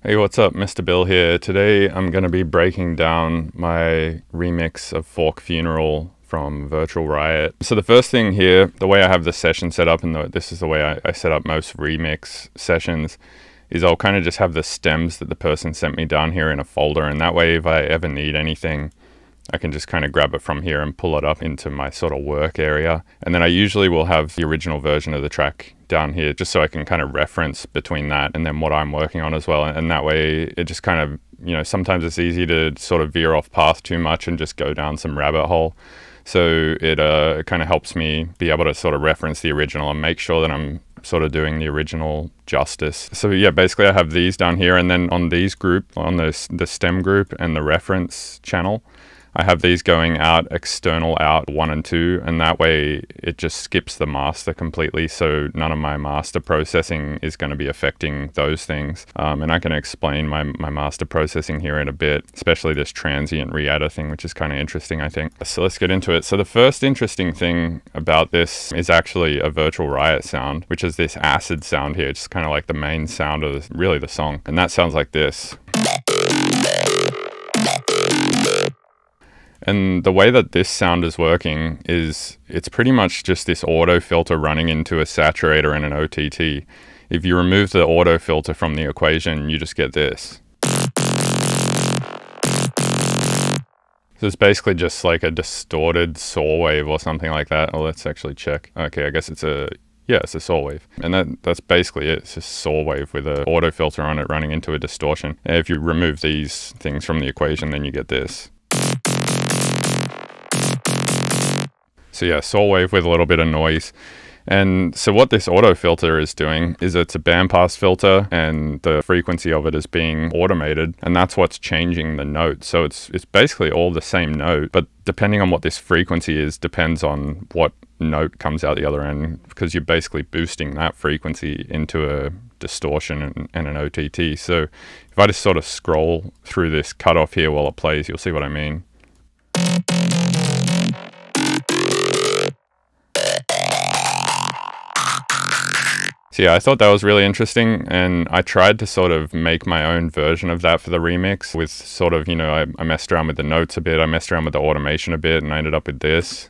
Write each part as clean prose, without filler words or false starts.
Hey, what's up? Mr. Bill here. Today I'm going to be breaking down my remix of Fork Funeral from Virtual Riot. So the first thing here, the way I have the session set up, and this is the way I set up most remix sessions, is I'll kind of just have the stems that the person sent me down here in a folder, and that way if I ever need anything, I can just kind of grab it from here and pull it up into my sort of work area. And then I usually will have the original version of the track down here just so I can kind of reference between that and then what I'm working on as well. And that way it just kind of, sometimes it's easy to sort of veer off path too much and just go down some rabbit hole. So it kind of helps me be able to sort of reference the original and make sure that I'm sort of doing the original justice. So yeah, basically I have these down here, and then on these group, on the stem group and the reference channel, I have these going out, external out 1 and 2, and that way it just skips the master completely, so none of my master processing is going to be affecting those things. And I can explain my master processing here in a bit, especially this transient re-adder thing, which is kind of interesting, I think. So let's get into it. So the first interesting thing about this is actually a Virtual Riot sound, which is this acid sound here. It's kind of like the main sound of really the song, and that sounds like this. And the way that this sound is working is it's pretty much just this auto filter running into a saturator and an OTT. If you remove the auto filter from the equation, you just get this. So it's basically just like a distorted saw wave or something like that. Oh, let's actually check. Okay, I guess it's a saw wave. And that's basically it. It's a saw wave with an auto filter on it running into a distortion. And if you remove these things from the equation, then you get this. So yeah, saw wave with a little bit of noise. And so what this auto filter is doing is it's a bandpass filter, and the frequency of it is being automated, and that's what's changing the note. So it's basically all the same note, but depending on what this frequency is depends on what note comes out the other end, because you're basically boosting that frequency into a distortion and an OTT. So if I just sort of scroll through this cutoff here while it plays, you'll see what I mean. So yeah, I thought that was really interesting, and I tried to sort of make my own version of that for the remix with sort of, I messed around with the notes a bit, I messed around with the automation a bit, and I ended up with this.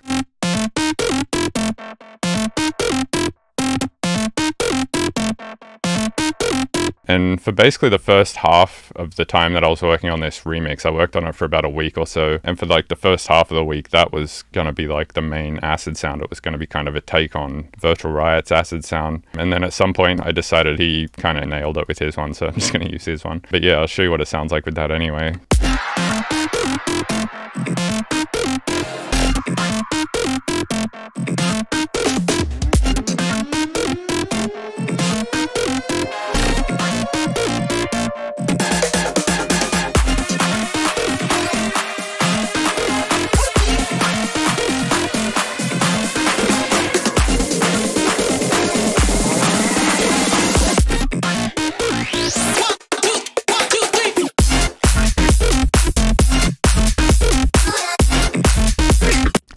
And for basically the first half of the time that I was working on this remix, I worked on it for about a week or so. And for like the first half of the week, that was going to be like the main acid sound. It was going to be kind of a take on Virtual Riot's acid sound. And then at some point I decided he kind of nailed it with his one, so I'm just going to use his one. But yeah, I'll show you what it sounds like with that anyway.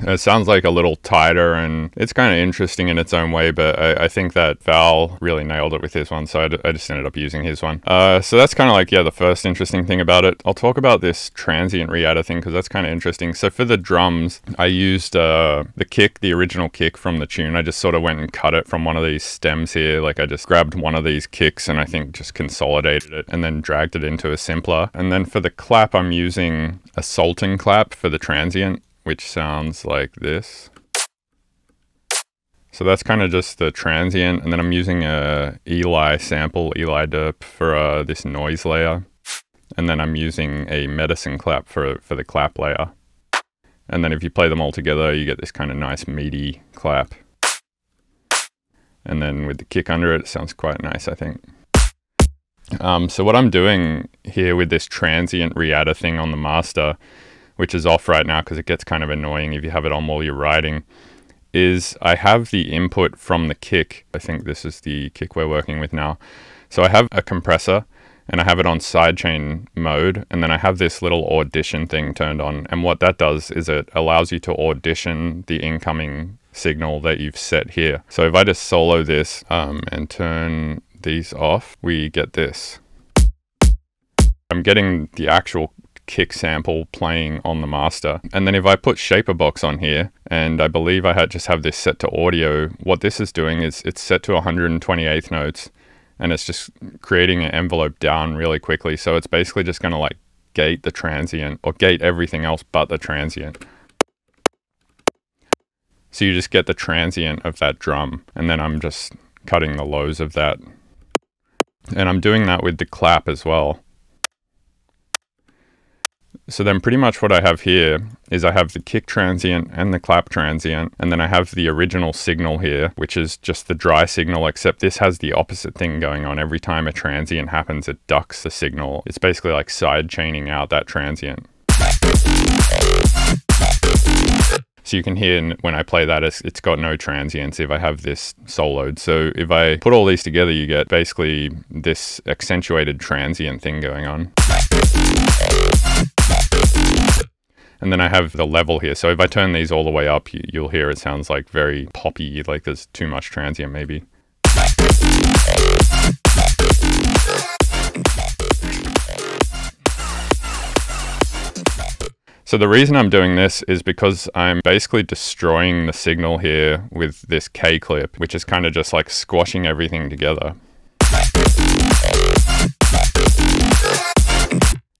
It sounds like a little tighter, and it's kind of interesting in its own way, but I think that Val really nailed it with his one, so I just ended up using his one. So that's kind of like, yeah, the first interesting thing about it. I'll talk about this transient re-adder thing because that's kind of interesting. So for the drums, I used the kick, the original kick from the tune. I just sort of went and cut it from one of these stems here. Like I just grabbed one of these kicks and I think just consolidated it and then dragged it into a simpler. And then for the clap, I'm using a Sultan clap for the transient, which sounds like this. So that's kind of just the transient, and then I'm using a Eli sample, Eli derp for this noise layer, and then I'm using a medicine clap for the clap layer. And then if you play them all together, you get this kind of nice meaty clap. And then with the kick under it, it sounds quite nice, I think. So what I'm doing here with this transient re-adder thing on the master, which is off right now because it gets kind of annoying if you have it on while you're writing, is I have the input from the kick. I think this is the kick we're working with now. So I have a compressor and I have it on sidechain mode, and then I have this little audition thing turned on, and what that does is it allows you to audition the incoming signal that you've set here. So if I just solo this and turn these off, we get this. I'm getting the actual kick sample playing on the master. And then if I put shaper box on here, and I believe I just have this set to audio, what this is doing is it's set to 128th notes, and it's just creating an envelope down really quickly. So it's basically just going to like gate the transient, or gate everything else but the transient. So you just get the transient of that drum, and then I'm just cutting the lows of that. And I'm doing that with the clap as well. So then pretty much what I have here is I have the kick transient and the clap transient, and then I have the original signal here, which is just the dry signal, except this has the opposite thing going on. Every time a transient happens, it ducks the signal. It's basically like side chaining out that transient. So you can hear when I play that, it's got no transients if I have this soloed. So if I put all these together, you get basically this accentuated transient thing going on. And then I have the level here. So if I turn these all the way up, you'll hear it sounds like very poppy, like there's too much transient maybe. So the reason I'm doing this is because I'm basically destroying the signal here with this K clip, which is kind of just like squashing everything together.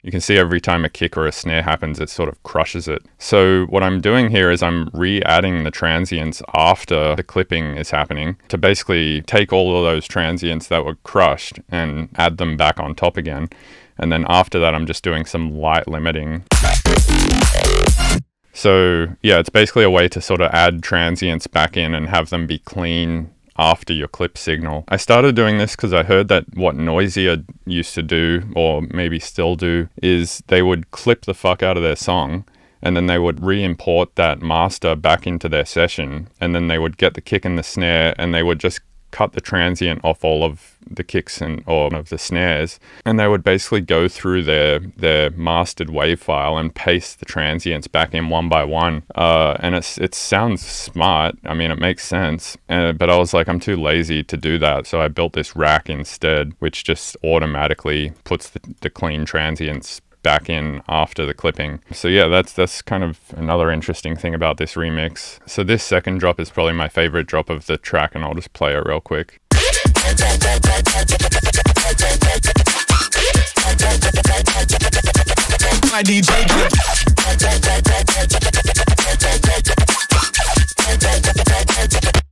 You can see every time a kick or a snare happens, it sort of crushes it. So what I'm doing here is I'm re-adding the transients after the clipping is happening to basically take all of those transients that were crushed and add them back on top again. And then after that, I'm just doing some light limiting. So yeah, it's basically a way to sort of add transients back in and have them be clean after your clip signal. I started doing this because I heard that what Noisia used to do, or maybe still do, is they would clip the fuck out of their song, and then they would re-import that master back into their session, and then they would get the kick and the snare, and they would just cut the transient off all of the kicks or of the snares, and they would basically go through their mastered wave file and paste the transients back in one by one. And it sounds smart. I mean, it makes sense. But I was like, I'm too lazy to do that. So I built this rack instead, which just automatically puts the clean transients back in after the clipping. So yeah, that's kind of another interesting thing about this remix. So this second drop is probably my favorite drop of the track, and I'll just play it real quick. My DJ.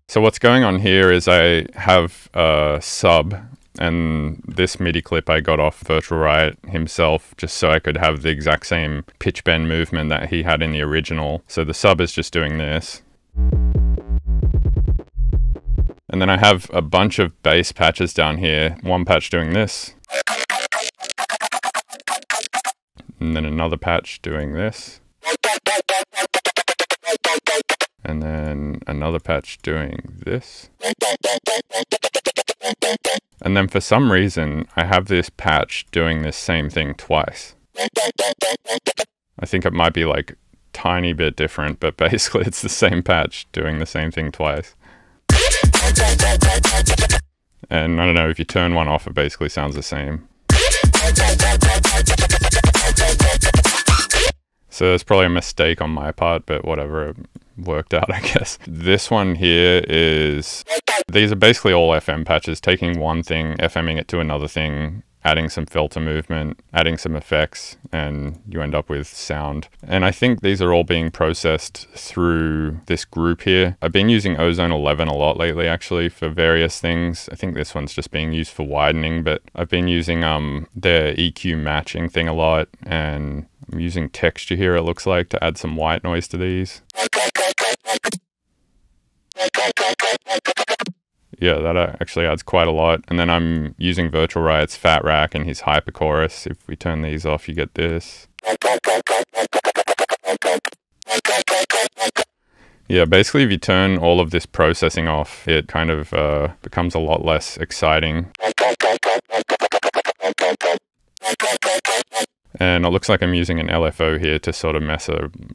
So what's going on here is I have a sub, and this MIDI clip I got off Virtual Riot himself, just so I could have the exact same pitch bend movement that he had in the original. So the sub is just doing this. And then I have a bunch of bass patches down here. One patch doing this. And then another patch doing this. And then another patch doing this. And then for some reason, I have this patch doing this same thing twice. I think it might be like tiny bit different, but basically it's the same patch doing the same thing twice. And I don't know, if you turn one off, it basically sounds the same. So it's probably a mistake on my part, but whatever, it worked out, I guess. This one here is, these are basically all FM patches, taking one thing, FMing it to another thing, adding some filter movement, adding some effects, and you end up with sound. And I think these are all being processed through this group here. I've been using Ozone 11 a lot lately, actually, for various things. I think this one's just being used for widening, but I've been using their EQ matching thing a lot, and I'm using texture here, it looks like, to add some white noise to these. Yeah, that actually adds quite a lot. And then I'm using Virtual Riot's Fat Rack and his Hyper Chorus. If we turn these off, you get this. Yeah, basically if you turn all of this processing off, it kind of becomes a lot less exciting. And it looks like I'm using an LFO here to sort of mess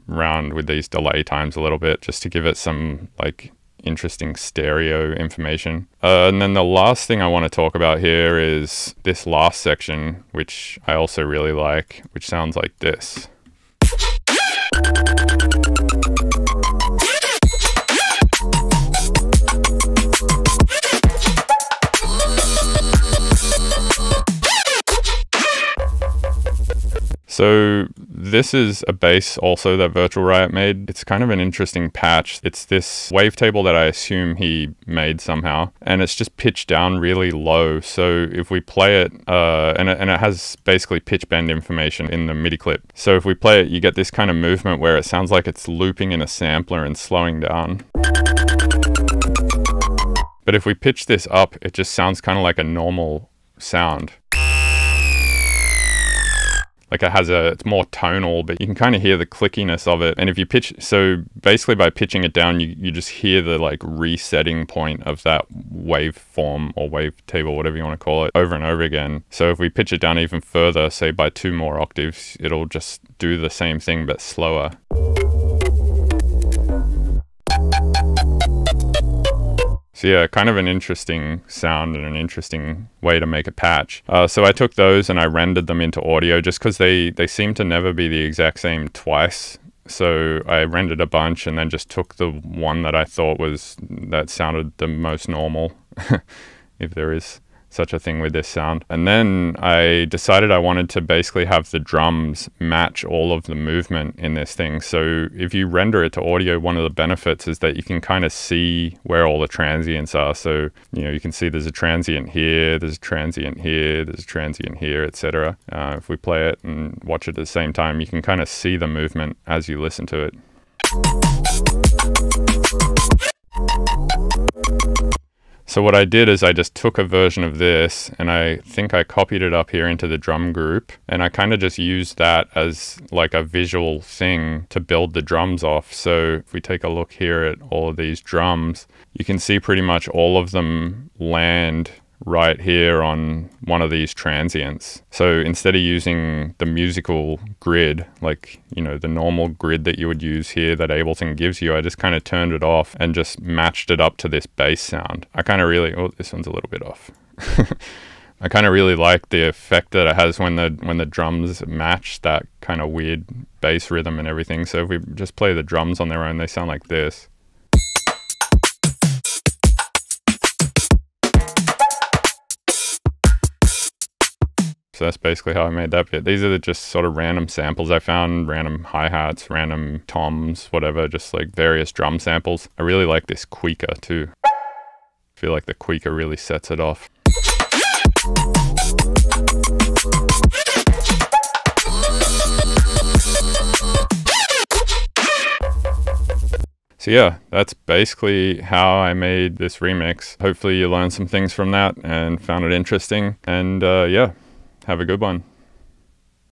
around with these delay times a little bit, just to give it some like interesting stereo information. And then the last thing I want to talk about here is this last section, which I also really like, which sounds like this. So this is a bass also that Virtual Riot made. It's kind of an interesting patch. It's this wavetable that I assume he made somehow, and it's just pitched down really low. So if we play it, and it has basically pitch bend information in the MIDI clip. So if we play it, you get this kind of movement where it sounds like it's looping in a sampler and slowing down. But if we pitch this up, it just sounds kind of like a normal sound. Like it's more tonal, but you can kind of hear the clickiness of it. And if you pitch, so basically by pitching it down, you just hear the like resetting point of that waveform or wavetable, whatever you want to call it, over and over again. So if we pitch it down even further, say by 2 more octaves, it'll just do the same thing, but slower. So yeah, kind of an interesting sound and an interesting way to make a patch. So I took those and I rendered them into audio just because they seem to never be the exact same twice. So I rendered a bunch and then just took the one that I thought that sounded the most normal, if there is such a thing with this sound. And then I decided I wanted to basically have the drums match all of the movement in this thing. So if you render it to audio, one of the benefits is that you can kind of see where all the transients are. So, you can see there's a transient here, there's a transient here, there's a transient here, etc. If we play it and watch it at the same time, you can kind of see the movement as you listen to it. So what I did is I just took a version of this and I think I copied it up here into the drum group, and I kind of just used that as like a visual thing to build the drums off. So if we take a look here at all of these drums, you can see pretty much all of them land right here on one of these transients. So instead of using the musical grid, like, the normal grid that you would use here that Ableton gives you, I just kind of turned it off and just matched it up to this bass sound. I kind of really, this one's a little bit off. I kind of really like the effect that it has when the drums match that kind of weird bass rhythm and everything. So if we just play the drums on their own, they sound like this. So that's basically how I made that bit. These are just sort of random samples I found, random hi-hats, random toms, whatever, just like various drum samples. I really like this tweaker too. I feel like the tweaker really sets it off. So yeah, that's basically how I made this remix. Hopefully you learned some things from that and found it interesting. And yeah. Have a good one.